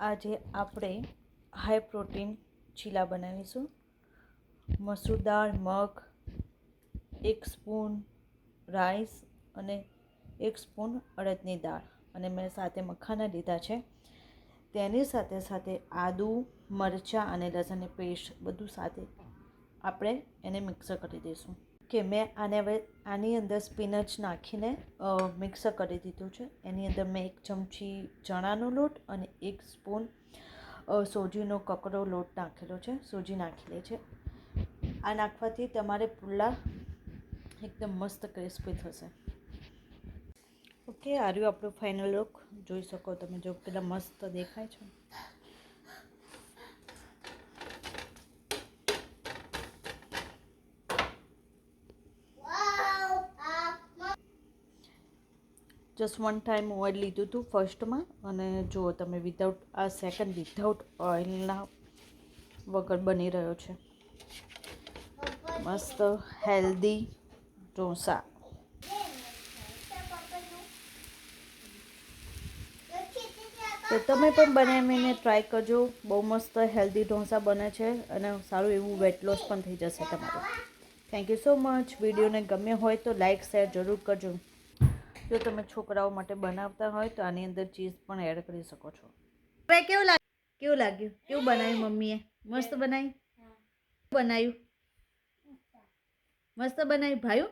આજે આપણે high protein cheela બનાવીશું. મસૂર દાળ, મગ, 1 સ્પૂન રાઈસ અને 1 સ્પૂન અડદની દાળ અને મેં સાથે મખાના લીધા છે. તેની સાથે સાથે આદુ, મરચાં અને લસણની પેસ્ટ બધું સાથે આપણે એને મિક્સ કરી દઈશું. કે મેં આની અંદર સ્પિનચ નાખીને મિક્સ કરી દીધું છે. એની અંદર મેં 1 ચમચી ચણાનો લોટ અને 1 સ્પૂન સોજીનો કકરો લોટ નાખેલો છે, સોજી નાખેલી છે. આ નાખવાથી તમારે પુલ્લા એકદમ મસ્ત ક્રિસ્પી થશે. ઓકે, આ રહ્યું આપણું ફાઇનલ લુક. જોઈ શકો તમે, જો કેટલા મસ્ત દેખાય છે. જસ્ટ 1 ટાઈમ ઓઇલ લીધું હતું ફર્સ્ટમાં, અને જુઓ તમે સેકન્ડ વિધાઉટ ઓઇલના વગર બની રહ્યો છે મસ્ત હેલ્ધી ઢોસા. તો તમે પણ બનાવીને ટ્રાય કરજો. બહુ મસ્ત હેલ્ધી ઢોસા બને છે અને સારું એવું વેટ લોસ પણ થઈ જશે તમારું. Thank you so much. વિડીયોને ગમ્યો હોય તો લાઇક શેર જરૂર કરજો. જો તમે છોકરાઓ માટે બનાવતા હોય તો આની અંદર ચીઝ પણ એડ કરી શકો છો. ભાઈ કેવું લાગ્યું? કેવું બનાવ્યું મમ્મીએ? મસ્ત બનાવ્યું? મસ્ત બનાવ્યું ભાઈ?